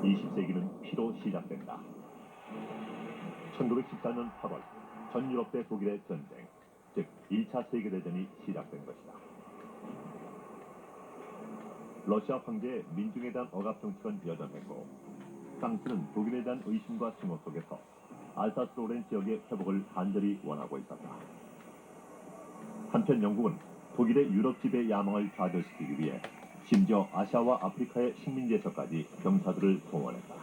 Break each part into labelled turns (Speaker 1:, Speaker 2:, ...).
Speaker 1: 20세기는 피로 시작된다. 1914년 8월 전 유럽 대 독일의 전쟁, 즉 1차 세계대전이 시작된 것이다. 러시아 황제의 민중에 대한 억압 정책은 여전했고 프랑스는 독일에 대한 의심과 증오 속에서 알사스-로렌 지역의 회복을 간절히 원하고 있었다. 한편 영국은 독일의 유럽 지배 야망을 좌절시키기 위해 심지어 아시아와 아프리카의 식민지에서까지 병사들을 동원했다.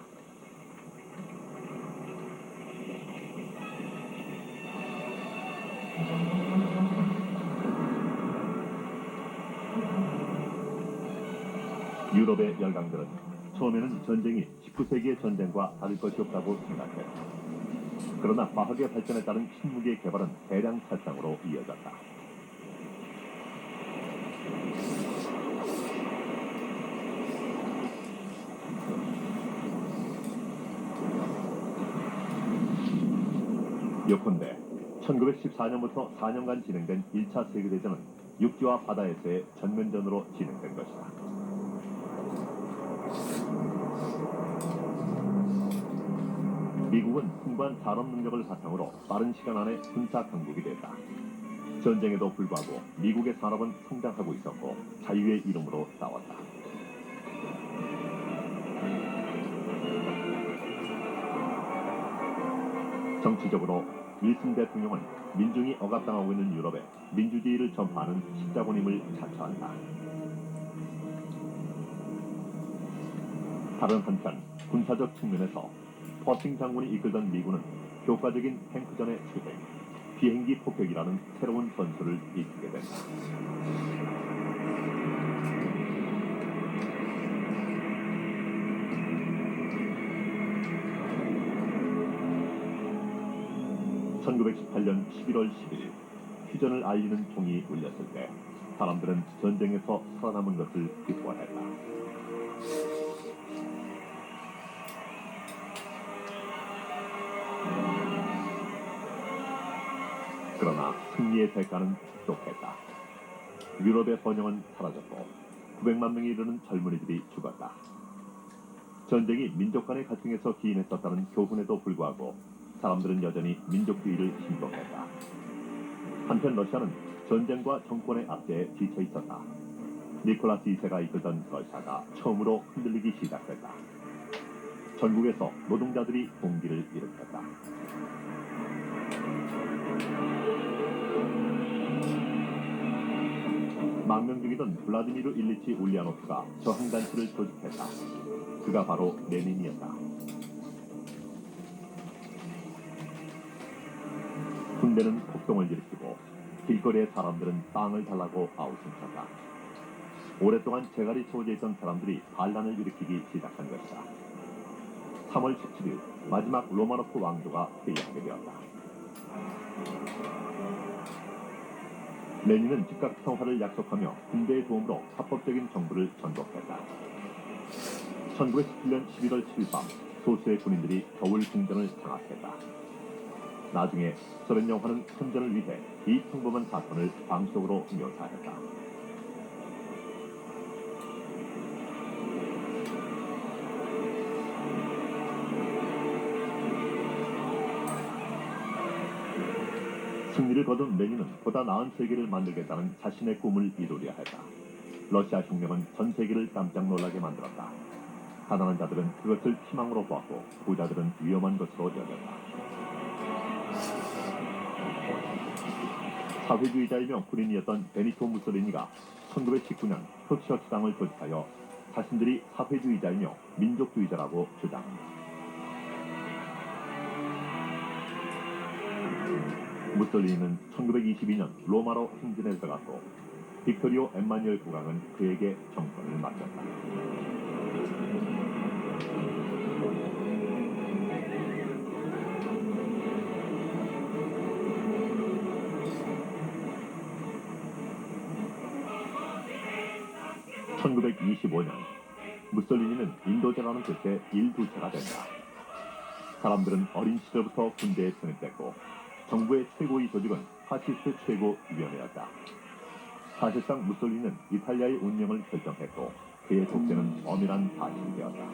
Speaker 1: 유럽의 열강들은 처음에는 전쟁이 19세기의 전쟁과 다를 것이 없다고 생각했다. 그러나 과학의 발전에 따른 신무기의 개발은 대량 살상으로 이어졌다. 예컨대 1914년부터 4년간 진행된 1차 세계대전은 육지와 바다에서의 전면전으로 진행된 것이다. 미국은 풍부한 산업 능력을 바탕으로 빠른 시간 안에 군사 강국이 됐다. 전쟁에도 불구하고 미국의 산업은 성장하고 있었고 자유의 이름으로 싸웠다. 정치적으로 윌슨 대통령은 민중이 억압당하고 있는 유럽에 민주주의를 전파하는 십자군임을 자처한다. 다른 한편 군사적 측면에서 퍼싱 장군이 이끌던 미군은 효과적인 탱크전의 수행, 비행기 폭격이라는 새로운 전술을 익히게 된다. (1918년 11월 11일) 휴전을 알리는 종이 울렸을 때 사람들은 전쟁에서 살아남은 것을 기뻐했다. 그러나 승리의 대가는 혹독했다. 유럽의 번영은 사라졌고 900만 명에 이르는 젊은이들이 죽었다. 전쟁이 민족 간의 갈등에서 기인했었다는 교훈에도 불구하고 사람들은 여전히 민족주의를 신봉했다. 한편 러시아는 전쟁과 정권의 압제에 지쳐 있었다. 니콜라스 2세가 이끌던 러시아가 처음으로 흔들리기 시작했다. 전국에서 노동자들이 봉기를 일으켰다. 망명중이던 블라디미르 일리치 울리아노프가 저항단체를 조직했다. 그가 바로 레닌이었다. 군대는 폭동을 일으키고 길거리의 사람들은 빵을 달라고 아우성쳤다. 오랫동안 재갈이 채워져 있던 사람들이 반란을 일으키기 시작한 것이다. 3월 17일 마지막 로마노프 왕조가 회의하게 되었다. 레닌은 즉각 평화를 약속하며 군대의 도움으로 합법적인 정부를 전복했다. 1917년 11월 7일 밤 소수의 군인들이 겨울 궁전을 장악했다. 나중에 소련 영화는 선전을 위해 이 평범한 사건을 방송으로 묘사했다. 승리를 거둔 레닌은 보다 나은 세계를 만들겠다는 자신의 꿈을 이루려 했다. 러시아 혁명은 전 세계를 깜짝 놀라게 만들었다. 가난한 자들은 그것을 희망으로 보았고 부자들은 위험한 것으로 여겼다. 사회주의자이며 군인이었던 베니토 무솔리니가 1919년 프로시아 수당을 조직하여 자신들이 사회주의자이며 민족주의자라고 주장합니다. 무솔리니는 1922년 로마로 행진해 들어갔고 빅토리오 엠마뉴엘 국왕은 그에게 정권을 맡겼다. (1925년) 무솔리니는 인도제라는 뜻의 일두체가 된다. 사람들은 어린 시절부터 군대에 편입됐고 정부의 최고위 조직은 파시스트 최고위원회였다. 사실상 무솔리니는 이탈리아의 운명을 결정했고 그의 독재는 엄밀한 사실이 되었다.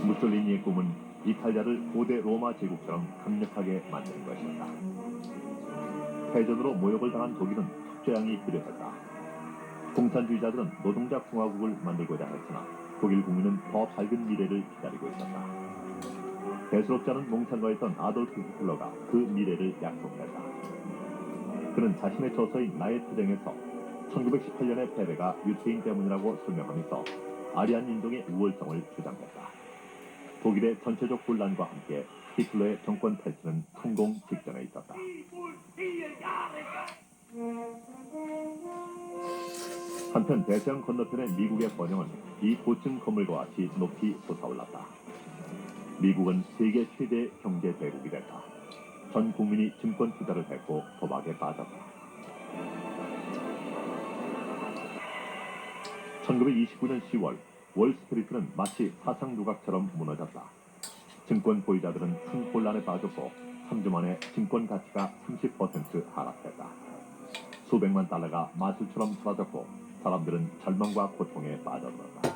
Speaker 1: 무솔리니의 꿈은 이탈리아를 고대 로마 제국처럼 강력하게 만드는 것이었다. 패전으로 모욕을 당한 독일은 척죄양이 필요했다. 공산주의자들은 노동자 공화국을 만들고자 했으나 독일 국민은 더 밝은 미래를 기다리고 있었다. 대수롭자는 몽상가였던 아돌프 히틀러가 그 미래를 약속했다. 그는 자신의 저서인 나의 투쟁에서 1918년의 패배가 유태인 때문이라고 설명하면서 아리안 인종의 우월성을 주장했다. 독일의 전체적 분란과 함께 히틀러의 정권 탈취는 성공 직전에 있었다. 한편 대서양 건너편의 미국의 번영은 이 고층 건물과 같이 높이 솟아올랐다. 미국은 세계 최대 경제 대국이 됐다. 전 국민이 증권 투자를 했고 도박에 빠졌다. 1929년 10월 월스트리트는 마치 사상 누각처럼 무너졌다. 증권 보유자들은 큰 혼란에 빠졌고 3주 만에 증권 가치가 30% 하락했다. 수백만 달러가 마술처럼 사라졌고 사람들은 절망과 고통에 빠져들었다.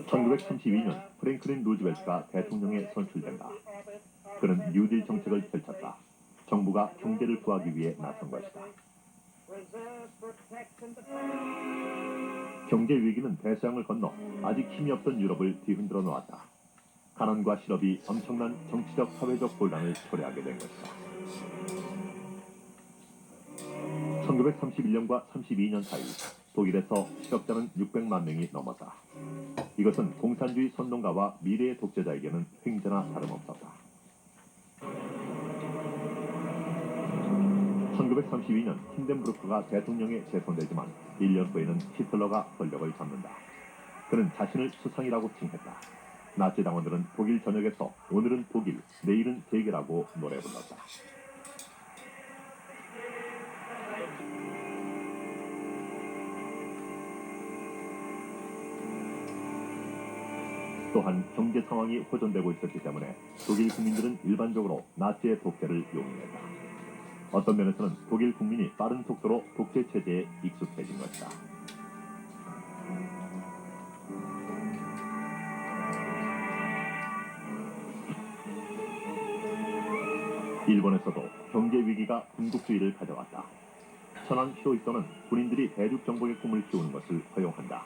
Speaker 1: 1932년 프랭클린 루즈벨트가 대통령에 선출된다. 그는 뉴딜 정책을 펼쳤다. 정부가 경제를 구하기 위해 나선 것이다. 경제 위기는 대서양을 건너 아직 힘이 없던 유럽을 뒤흔들어 놓았다. 가난과 실업이 엄청난 정치적 사회적 혼란을 초래하게 된 것이다. 1931년과 32년 사이 독일에서 실업자는 600만 명이 넘었다. 이것은 공산주의 선동가와 미래의 독재자에게는 횡재나 다름없었다. 1932년 힌덴부르크가 대통령에 재선되지만 1년 후에는 히틀러가 권력을 잡는다. 그는 자신을 수상이라고 칭했다. 나치 당원들은 독일 전역에서 오늘은 독일, 내일은 세계라고 노래 불렀다. 또한 경제 상황이 호전되고 있었기 때문에 독일 국민들은 일반적으로 나치의 독재를 용인했다. 어떤 면에서는 독일 국민이 빠른 속도로 독재 체제에 익숙해진 것이다. 일본에서도 경제 위기가 군국주의를 가져왔다. 천황 히로히토는 군인들이 대륙 정복의 꿈을 키우는 것을 허용한다.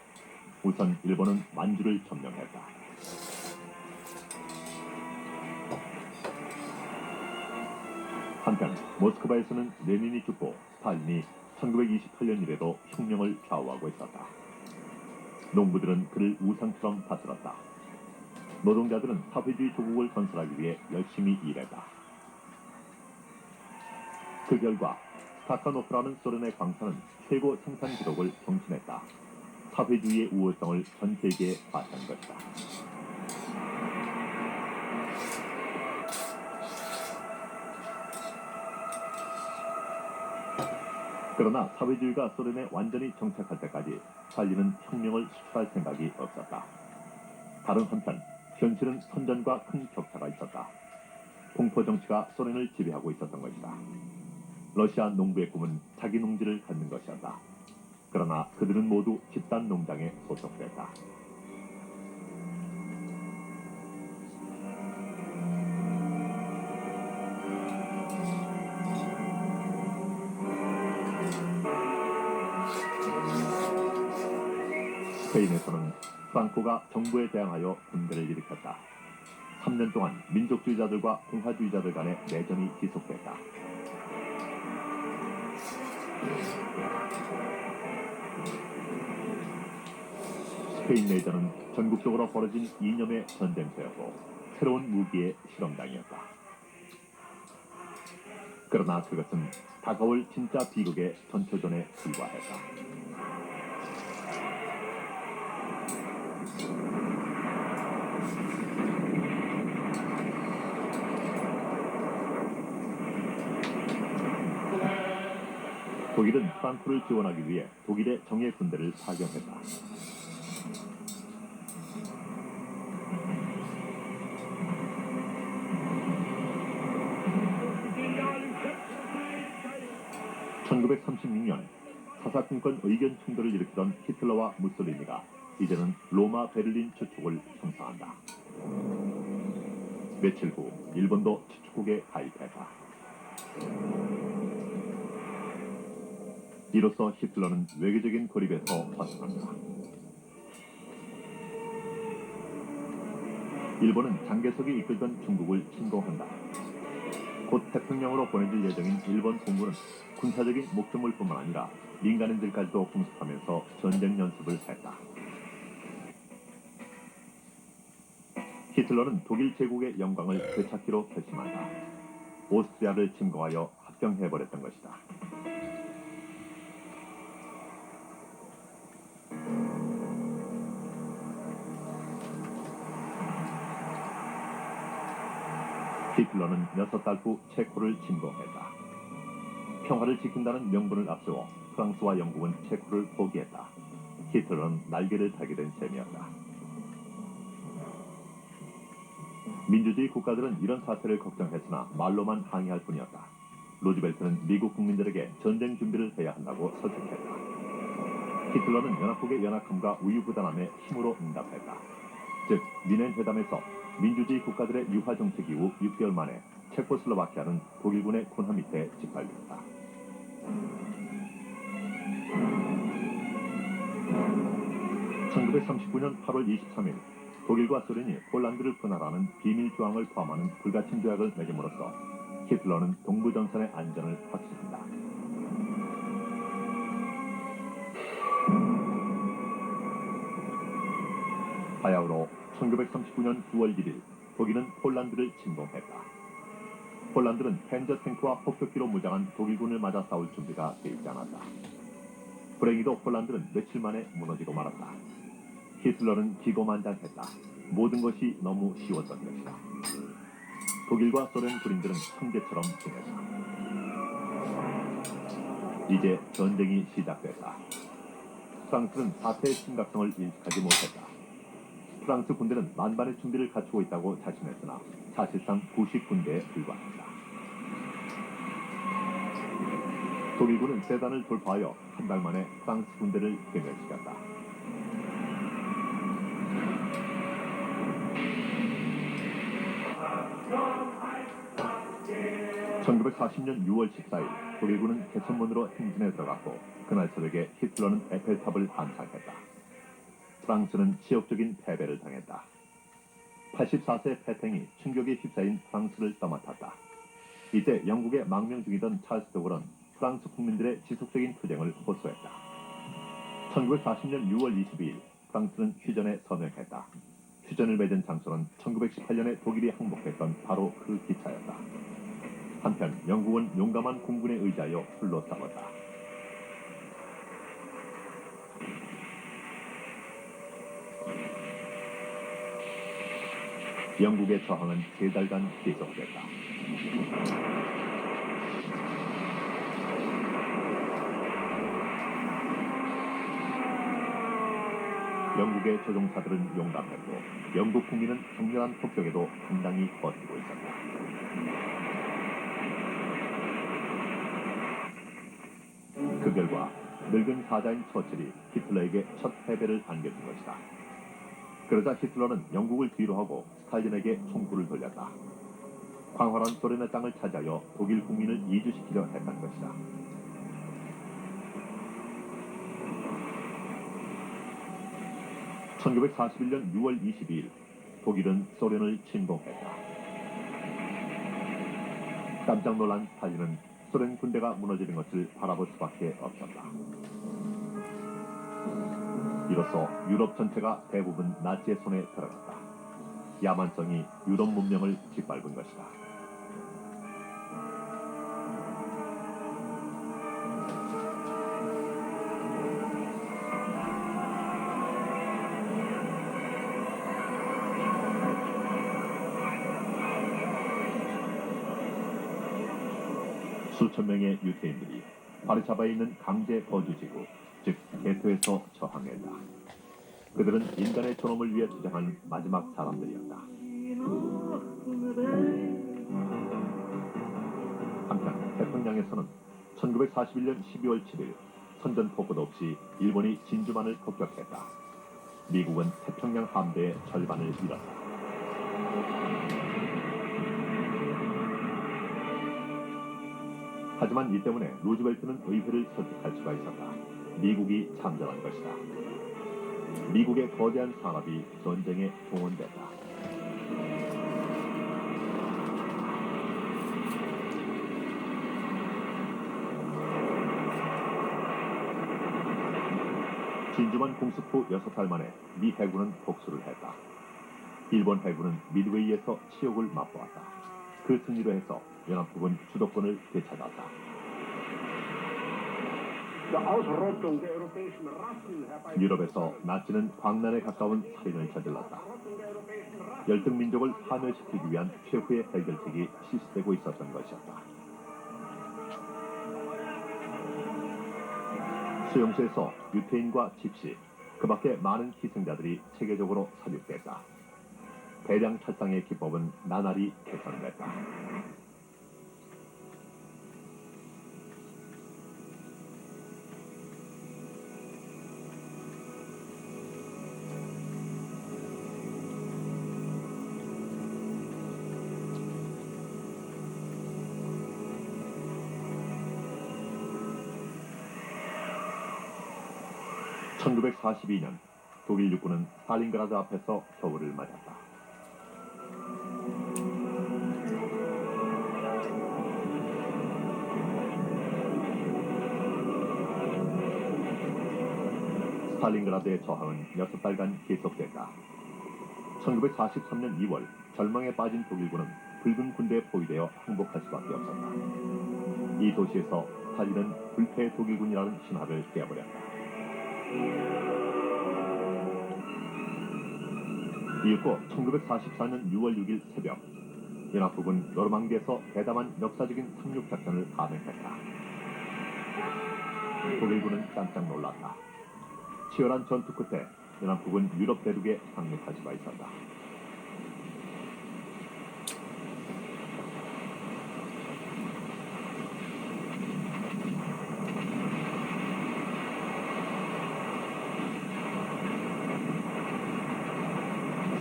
Speaker 1: 우선 일본은 만주를 점령했다. 한편 모스크바에서는 레닌이 죽고 스탈린이 1928년 이래로 혁명을 좌우하고 있었다. 농부들은 그를 우상처럼 다스렸다. 노동자들은 사회주의 조국을 건설하기 위해 열심히 일했다. 그 결과 스타카노프라는 소련의 광산은 최고 생산 기록을 경신했다. 사회주의의 우월성을 전 세계에 과시한 것이다. 그러나 사회주의가 소련에 완전히 정착할 때까지 스탈린은 혁명을 수출할 생각이 없었다. 다른 한편 현실은 선전과 큰 격차가 있었다. 공포 정치가 소련을 지배하고 있었던 것이다. 러시아 농부의 꿈은 자기 농지를 갖는 것이었다. 그러나 그들은 모두 집단 농장에 소속됐다. 스페인에서는 프랑코가 정부에 대항하여 군대를 일으켰다. 3년 동안 민족주의자들과 공화주의자들 간의 내전이 지속됐다. 스페인 내전은 전국적으로 벌어진 이념의 전쟁터였고 새로운 무기의 실험장이었다. 그러나 그것은 다가올 진짜 비극의 전초전에 불과했다. 독일은 프랑코를 지원하기 위해 독일의 정예 군대를 파견했다. 1936년 사사건건 의견 충돌을 일으키던 히틀러와 무솔리니가 이제는 로마 베를린 추축을 형성한다. 며칠 후 일본도 추축국에 가입했다. 이로써 히틀러는 외교적인 고립에서 벗어난다. 일본은 장개석이 이끌던 중국을 침공한다. 곧 태평양으로 보내질 예정인 일본 공군은 군사적인 목적물뿐만 아니라 민간인들까지도 공습하면서 전쟁 연습을 했다. 히틀러는 독일 제국의 영광을 되찾기로 결심한다. 오스트리아를 침공하여 합병해버렸던 것이다. 히틀러는 6달 후 체코를 침공했다. 평화를 지킨다는 명분을 앞세워 프랑스와 영국은 체코를 포기했다. 히틀러는 날개를 달게 된 셈이었다. 민주주의 국가들은 이런 사태를 걱정했으나 말로만 항의할 뿐이었다. 루즈벨트는 미국 국민들에게 전쟁 준비를 해야 한다고 설득했다. 히틀러는 연합국의 연약함과 우유부단함에 힘으로 응답했다. 즉, 미넨 회담에서 민주주의 국가들의 유화 정책 이후 6개월 만에 체코슬로바키아는 독일군의 군함 밑에 짓밟혔다. (1939년 8월 23일) 독일과 소련이 폴란드를 분할하는 비밀 조항을 포함하는 불가침 조약을 맺음으로써 히틀러는 동부전선의 안전을 확신한다. 바야흐로 1939년 9월 1일 독일은 폴란드를 침공했다. 폴란드는 펜저 탱크와 폭격기로 무장한 독일군을 맞아 싸울 준비가 돼 있지 않았다. 불행히도 폴란드는 며칠 만에 무너지고 말았다. 히틀러는 기고만장했다. 모든 것이 너무 쉬웠던 것이다. 독일과 소련 군인들은 형제처럼 지냈다. 이제 전쟁이 시작됐다. 프랑스는 사태의 심각성을 인식하지 못했다. 프랑스 군대는 만반의 준비를 갖추고 있다고 자신했으나 사실상 부식 군대에 불과했다. 독일군은 세단을 돌파하여 한 달 만에 프랑스 군대를 괴멸시켰다. (1940년 6월 14일) 독일군은 개천문으로 행진에 들어갔고 그날 새벽에 히틀러는 에펠탑을 암살했다. 프랑스는 지역적인 패배를 당했다. 84세 패탱이 충격에 휩싸인 프랑스를 떠맡았다. 이때 영국의 망명 중이던 찰스 도골은 프랑스 국민들의 지속적인 투쟁을 호소했다. 1940년 6월 22일 프랑스는 휴전에 서명했다. 휴전을 맺은 장소는 1918년에 독일이 항복했던 바로 그 기차였다. 한편 영국은 용감한 공군에 의지하여 풀로 싸웠다. 영국의 저항은 3달간 계속됐다. 영국의 조종사들은 용감했고 영국 국민은 격렬한 폭격에도 당당히 버티고 있었다. 그 결과 늙은 사자인 처칠이 히틀러에게 첫 패배를 안겨준 것이다. 그러자 히틀러는 영국을 뒤로하고 스탈린에게 총구를 돌렸다. 광활한 소련의 땅을 차지하여 독일 국민을 이주시키려 했던 것이다. (1941년 6월 22일) 독일은 소련을 침공했다. 깜짝 놀란 스탈린은 소련 군대가 무너지는 것을 바라볼 수밖에 없었다. 이로써 유럽 전체가 대부분 나치의 손에 들어갔다. 야만성이 유럽 문명을 짓밟은 것이다. 수천 명의 유태인들이 바르샤바에 있는 강제 거주지구, 즉 게토에서 저항했다. 그들은 인간의 존엄을 위해 투쟁한 마지막 사람들이었다. 한편 태평양에서는 1941년 12월 7일 선전포고도 없이 일본이 진주만을 폭격했다. 미국은 태평양 함대의 절반을 잃었다. 하지만 이 때문에 루즈벨트는 의회를 설득할 수가 있었다. 미국이 참전한 것이다. 미국의 거대한 산업이 전쟁에 동원됐다. 진주만 공습 후 6달 만에 미 해군은 복수를 했다. 일본 해군은 미드웨이에서 치욕을 맛보았다. 그 승리로 해서 연합국은 주도권을 되찾았다. 유럽에서 나치는 광란에 가까운 살인을 저질렀다. 열등 민족을 파멸시키기 위한 최후의 해결책이 실시되고 있었던 것이었다. 수용소에서 유태인과 집시, 그 밖에 많은 희생자들이 체계적으로 사육됐다. 대량 탈당의 기법은 나날이 개선됐다. (1942년) 독일 육군은 스탈린그라드 앞에서 겨울을 맞았다. 스탈린그라드의 저항은 6달간 계속됐다. 1943년 2월 절망에 빠진 독일군은 붉은 군대에 포위되어 항복할 수밖에 없었다. 이 도시에서 스탈린은 불패의 독일군이라는 신화를 깨버렸다. 이윽고 1944년 6월 6일 새벽 연합국은 노르망디에서 대담한 역사적인 상륙작전을 감행했다. 독일군은 깜짝 놀랐다. 치열한 전투 끝에 연합국은 유럽 대륙에 상륙할 수가 있었다.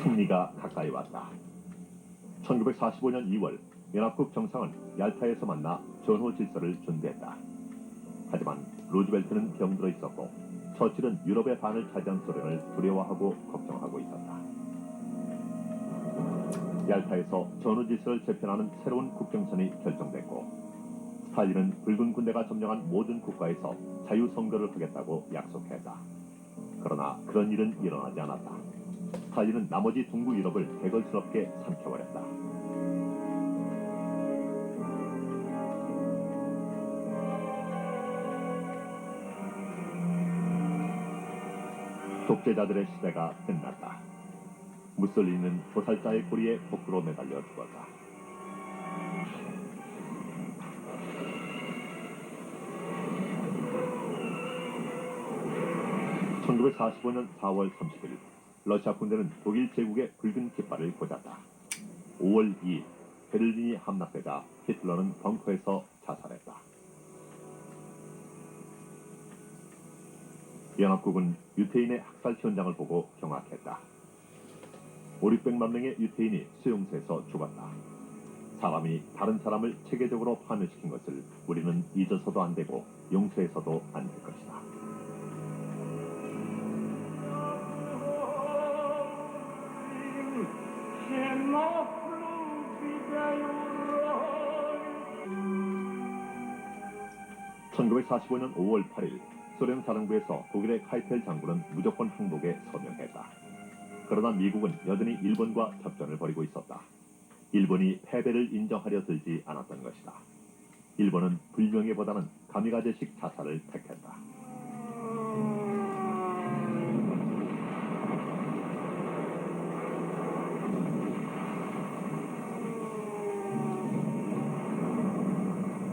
Speaker 1: 승리가 가까이 왔다. 1945년 2월 연합국 정상은 얄타에서 만나 전후 질서를 준비했다. 하지만 루즈벨트는 병들어 있었고 처칠은 유럽의 반을 차지한 소련을 두려워하고 걱정하고 있었다. 얄타에서 전후 질서를 재편하는 새로운 국경선이 결정됐고 스탈린은 붉은 군대가 점령한 모든 국가에서 자유선거를 하겠다고 약속했다. 그러나 그런 일은 일어나지 않았다. 스탈린은 나머지 동부 유럽을 개걸스럽게 삼켜버렸다. 독재자들의 시대가 끝났다. 무솔리니는 도살자의 고리에 거꾸로 매달려 죽었다. (1945년 4월 30일) 러시아 군대는 독일 제국의 붉은 깃발을 꽂았다. 5월 2일 베를린이 함락되자 히틀러는 벙커에서 자살했다. 연합국은 유태인의 학살 현장을 보고 경악했다. 5,600만 명의 유태인이 수용소에서 죽었다. 사람이 다른 사람을 체계적으로 파멸시킨 것을 우리는 잊어서도 안 되고 용서해서도 안 될 것이다. (1945년 5월 8일) 소련 사령부에서 독일의 카이펠 장군은 무조건 항복에 서명했다. 그러나 미국은 여전히 일본과 접전을 벌이고 있었다. 일본이 패배를 인정하려 들지 않았던 것이다. 일본은 불명예보다는 가미가제식 자살을 택했다.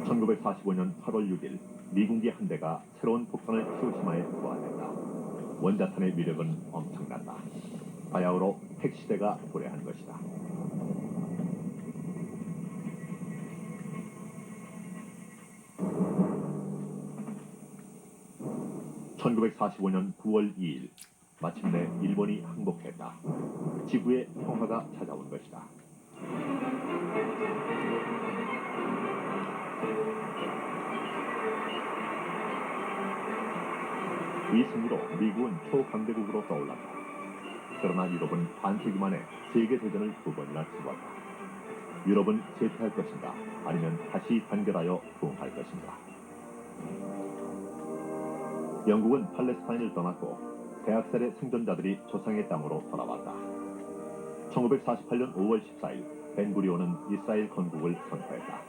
Speaker 1: (1945년 8월 6일) 미군기 한 대가 새로운 폭탄을 히로시마에 투하했다. 원자탄의 위력은 엄청났다. 바야흐로 핵시대가 도래한 것이다. 1945년 9월 2일 마침내 일본이 항복했다. 지구의 평화가 찾아온 것이다. 이 승리로 미국은 초강대국으로 떠올랐다. 그러나 유럽은 반세기 만에 세계대전을 두 번이나 치루었다. 유럽은 쇠퇴할 것인가 아니면 다시 단결하여 부흥할 것인가. 영국은 팔레스타인을 떠났고 대학살의 생존자들이 조상의 땅으로 돌아왔다. 1948년 5월 14일 벤구리온은 이스라엘 건국을 선포했다.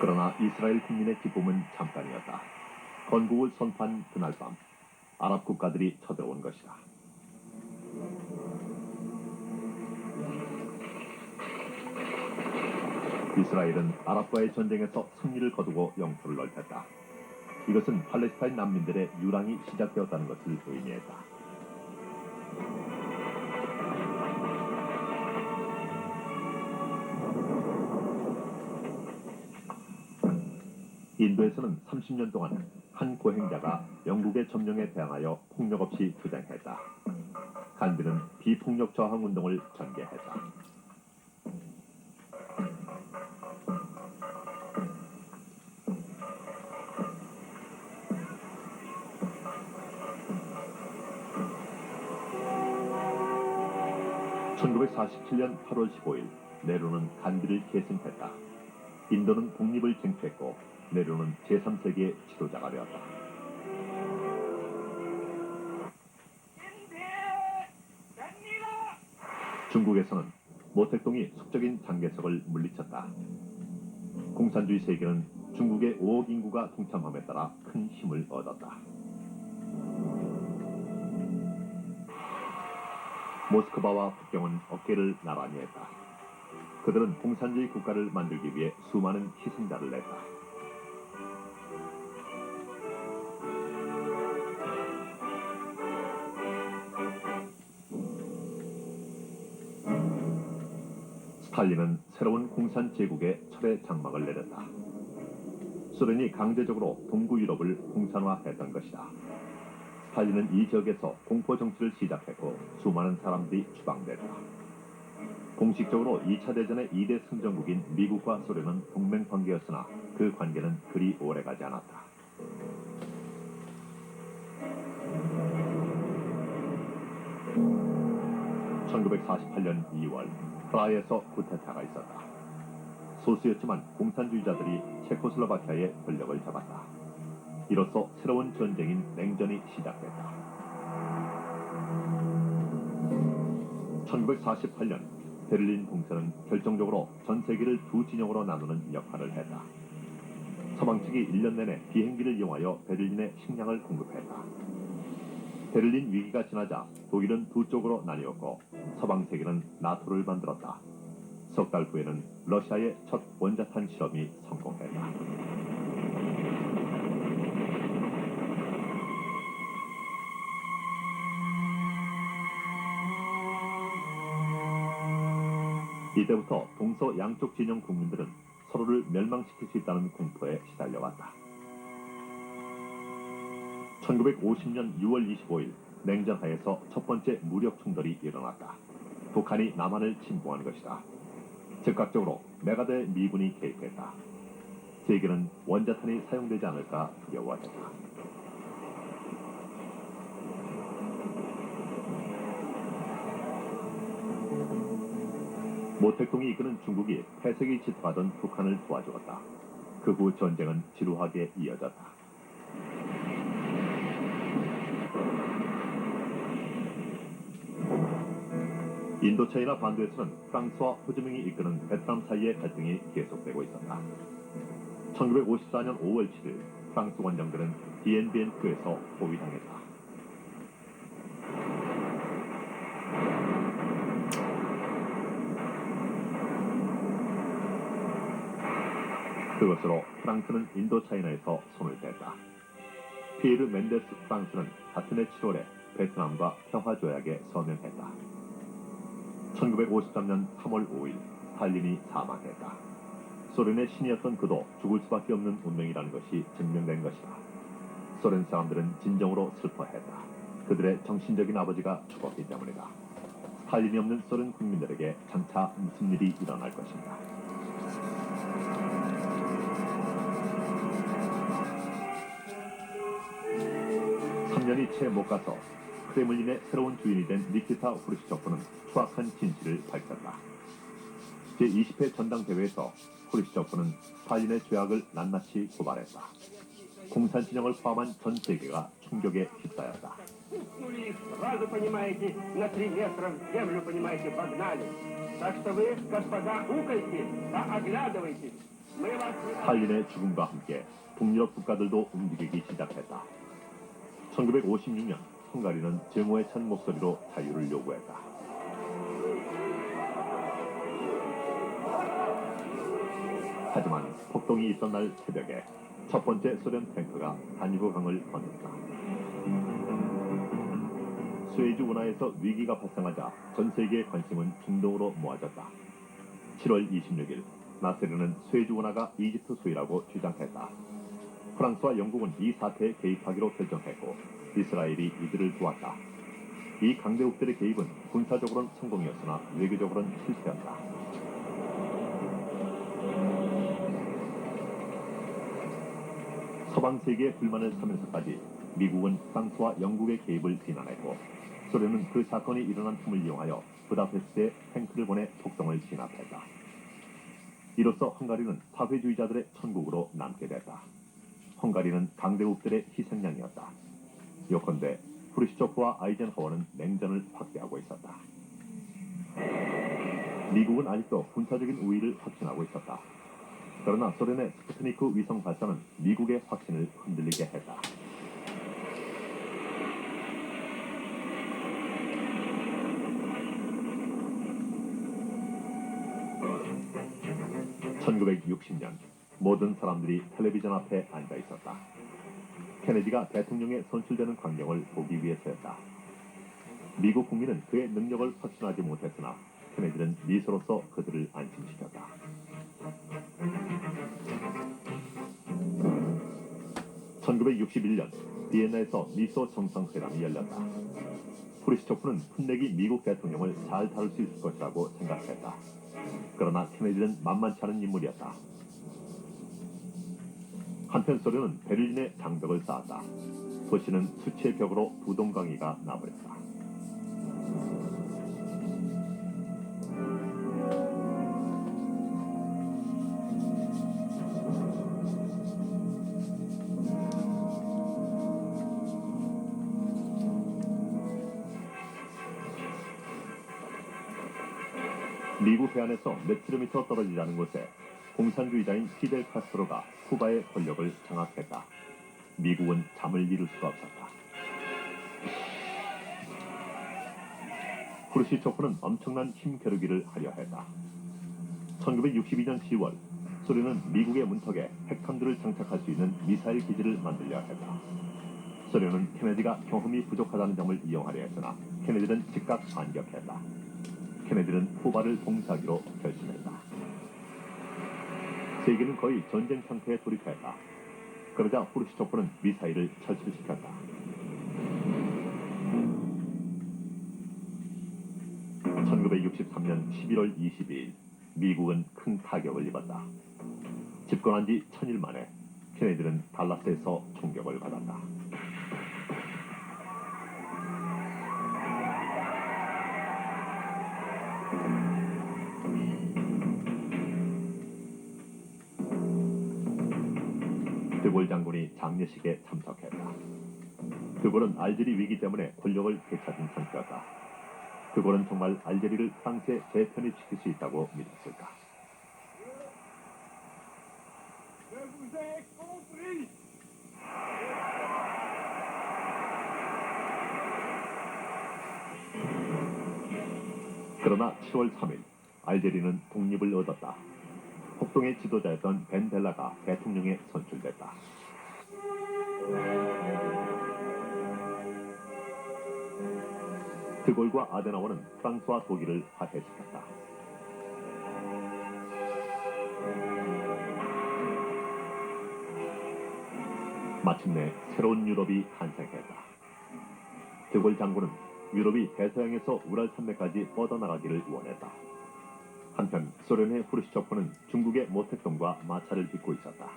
Speaker 1: 그러나 이스라엘 국민의 기쁨은 잠깐이었다. 건국을 선포한 그날 밤 아랍 국가들이 쳐들어온 것이다. 이스라엘은 아랍과의 전쟁에서 승리를 거두고 영토를 넓혔다. 이것은 팔레스타인 난민들의 유랑이 시작되었다는 것을 의미했다. 인도에서는 30년 동안 한 고행자가 영국의 점령에 대항하여 폭력 없이 투쟁했다. 간디는 비폭력 저항 운동을 전개했다. (1947년 8월 15일) 네루는 간디를 계승했다. 인도는 독립을 쟁취했고 네루는 제3세계의 지도자가 되었다. 중국에서는 모택동이 숙적인 장개석을 물리쳤다. 공산주의 세계는 중국의 5억 인구가 동참함에 따라 큰 힘을 얻었다. 모스크바와 북경은 어깨를 나란히 했다. 그들은 공산주의 국가를 만들기 위해 수많은 희생자를 냈다. 스탈린은 새로운 공산 제국의 철의 장막을 내렸다. 소련이 강제적으로 동구 유럽을 공산화했던 것이다. 스탈린은 이 지역에서 공포 정치를 시작했고 수많은 사람들이 추방됐다. 공식적으로 2차 대전의 2대 승전국인 미국과 소련은 동맹 관계였으나 그 관계는 그리 오래가지 않았다. (1948년 2월) 프라하에서 쿠데타가 있었다. 소수였지만 공산주의자들이 체코슬로바키아의 권력을 잡았다. 이로써 새로운 전쟁인 냉전이 시작됐다. 1948년 베를린 공세는 결정적으로 전 세계를 두 진영으로 나누는 역할을 했다. 서방 측이 1년 내내 비행기를 이용하여 베를린에 식량을 공급했다. 베를린 위기가 지나자 독일은 두 쪽으로 나뉘었고 서방 세계는 나토를 만들었다. 석 달 후에는 러시아의 첫 원자탄 실험이 성공했다. 이때부터 동서 양쪽 진영 국민들은 서로를 멸망시킬 수 있다는 공포에 시달려왔다. 1950년 6월 25일 냉전하에서 첫 번째 무력 충돌이 일어났다. 북한이 남한을 침공한 것이다. 즉각적으로 메가드 미군이 개입했다. 세계는 원자탄이 사용되지 않을까 두려워했다. 모택동이 이끄는 중국이 폐색이 짙어가던 북한을 도와주었다. 그 후 전쟁은 지루하게 이어졌다. 인도차이나 반도에서는 프랑스와 호주명이 이끄는 베트남 사이의 갈등이 계속되고 있었다. 1954년 5월 7일 프랑스 원정대는 디엔비엔크에서 포위당했다. 그것으로 프랑스는 인도차이나에서 손을 댔다. 피에르 멘데스 프랑스는 같은 해 7월에 베트남과 평화조약에 서명했다. 1953년 3월 5일 스탈린이 사망했다. 소련의 신이었던 그도 죽을 수밖에 없는 운명이라는 것이 증명된 것이다. 소련 사람들은 진정으로 슬퍼했다. 그들의 정신적인 아버지가 죽었기 때문이다. 스탈린이 없는 소련 국민들에게 장차 무슨 일이 일어날 것인가. (3년이) 채 못 가서 크레물린의 새로운 주인이 된 니키타 후르시초프는 추악한 진실을 밝혔다. 제20회 전당대회에서 후르시초프는 스탈린의 죄악을 낱낱이 고발했다. 공산진영을 포함한 전 세계가 충격에 휩싸였다.
Speaker 2: Сразу понимаете, на 3 метра в землю, понимаете, погнали. Так что вы, господа, укайте, да оглядывайтесь.
Speaker 1: 스탈린의 죽음과 함께 북유럽 국가들도 움직이기 시작했다. 1956년 헝가리는 증오에 찬 목소리로 자유를 요구했다. 하지만 폭동이 있던 날 새벽에 첫 번째 소련 탱크가 다니브 강을 건넜다. 스웨즈 운하에서 위기가 발생하자 전 세계의 관심은 중동으로 모아졌다. 7월 26일 나세르는 스웨즈 운하가 이집트 소유라고 주장했다. 프랑스와 영국은 이 사태에 개입하기로 결정했고 이스라엘이 이들을 도왔다. 이 강대국들의 개입은 군사적으로는 성공이었으나 외교적으로는 실패였다. 서방 세계의 불만을 사면서까지 미국은 프랑스와 영국의 개입을 비난했고 소련은 그 사건이 일어난 틈을 이용하여 부다페스트에 탱크를 보내 폭동을 진압했다. 이로써 헝가리는 사회주의자들의 천국으로 남게 됐다. 헝가리는 강대국들의 희생양이었다. 요컨대 후르시초프와 아이젠하워는 냉전을 확대하고 있었다. 미국은 아직도 군사적인 우위를 확신하고 있었다. 그러나 소련의 스푸트니크 위성 발사는 미국의 확신을 흔들리게 했다. (1960년) 모든 사람들이 텔레비전 앞에 앉아 있었다. 케네디가 대통령에 선출되는 광경을 보기 위해서였다. 미국 국민은 그의 능력을 확신하지 못했으나 케네디는 미소로서 그들을 안심시켰다. 1961년 비엔나에서 미소 정상회담이 열렸다. 후르시초프는 풋내기 미국 대통령을 잘 다룰 수 있을 것이라고 생각했다. 그러나 케네디는 만만치 않은 인물이었다. 한편 소련은 베를린에 장벽을 쌓았다. 도시는 수치의 벽으로 두 동강이가 나버렸다. 미국 해안에서 몇 킬로미터 떨어지지 않은 곳에 공산주의자인 피델 카스트로가 쿠바의 권력을 장악했다. 미국은 잠을 이룰 수가 없었다. 후르시초프는 엄청난 힘 겨루기를 하려 했다. 1962년 10월 소련은 미국의 문턱에 핵탄두를 장착할 수 있는 미사일 기지를 만들려 했다. 소련은 케네디가 경험이 부족하다는 점을 이용하려 했으나 케네디는 즉각 반격했다. 케네디는 쿠바를 봉사하기로 결심했다. 세계는 거의 전쟁 상태에 돌입했다. 그러자 후르시초프는 미사일을 철수시켰다. (1963년 11월 22일) 미국은 큰 타격을 입었다. 집권한 지 1000일 만에 케네디는 달라스에서 총격을 받았다. 드골 장군이 장례식에 참석했다. 드골은 알제리 위기 때문에 권력을 되찾은 상태였다. 드골은 정말 알제리를 프랑스에 재편입시킬 수 있다고 믿었을까? 그러나 10월 3일 알제리는 독립을 얻었다. 폭동의 지도자였던 벤 벨라가 대통령에 선출됐다. 드골과 아데나워는 프랑스와 독일을 화해시켰다. 마침내 새로운 유럽이 탄생했다. 드골 장군은 유럽이 대서양에서 우랄 산맥까지 뻗어나가기를 원했다. 한편 소련의 후르시초프는 중국의 모택동과 마찰을 빚고 있었다.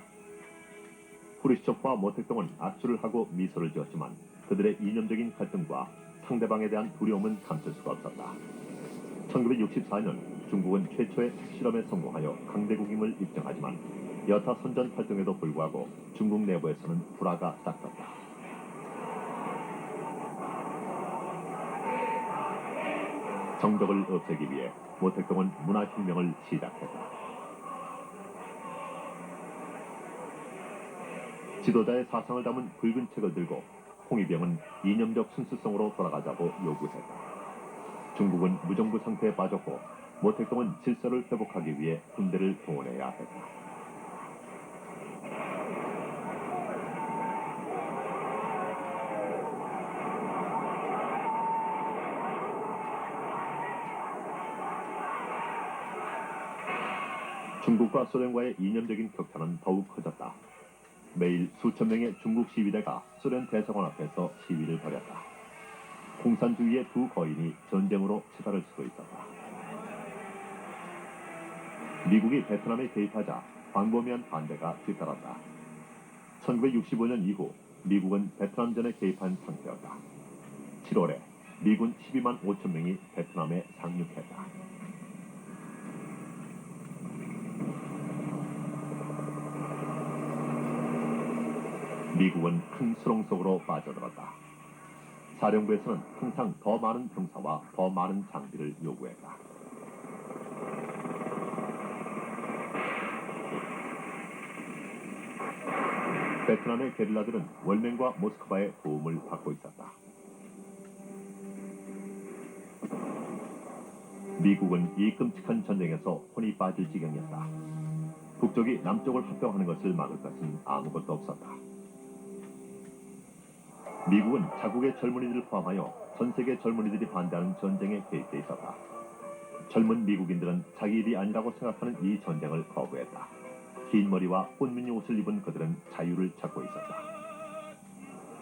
Speaker 1: 후르시초프와 모택동은 악수를 하고 미소를 지었지만 그들의 이념적인 갈등과 상대방에 대한 두려움은 감출 수가 없었다. 1964년 중국은 최초의 핵실험에 성공하여 강대국임을 입증하지만 여타 선전 활동에도 불구하고 중국 내부에서는 불화가 싹텄다. 정적을 없애기 위해 모택동은 문화혁명을 시작했다. 지도자의 사상을 담은 붉은 책을 들고 홍위병은 이념적 순수성으로 돌아가자고 요구했다. 중국은 무정부 상태에 빠졌고 모택동은 질서를 회복하기 위해 군대를 동원해야 했다. 중국과 소련과의 이념적인 격차는 더욱 커졌다. 매일 수천 명의 중국 시위대가 소련 대사관 앞에서 시위를 벌였다. 공산주의의 두 거인이 전쟁으로 치달을 수도 있었다. 미국이 베트남에 개입하자 광범위한 반대가 뒤따랐다. 1965년 이후 미국은 베트남전에 개입한 상태였다. 7월에 미군 12만 5천 명이 베트남에 상륙했다. 미국은 큰 수렁 속으로 빠져들었다. 사령부에서는 항상 더 많은 병사와 더 많은 장비를 요구했다. 베트남의 게릴라들은 월맹과 모스크바의 도움을 받고 있었다. 미국은 이 끔찍한 전쟁에서 혼이 빠질 지경이었다. 북쪽이 남쪽을 합병하는 것을 막을 것은 아무것도 없었다. 미국은 자국의 젊은이들을 포함하여 전 세계 젊은이들이 반대하는 전쟁에 개입돼 있었다. 젊은 미국인들은 자기 일이 아니라고 생각하는 이 전쟁을 거부했다. 긴 머리와 꽃무늬 옷을 입은 그들은 자유를 찾고 있었다.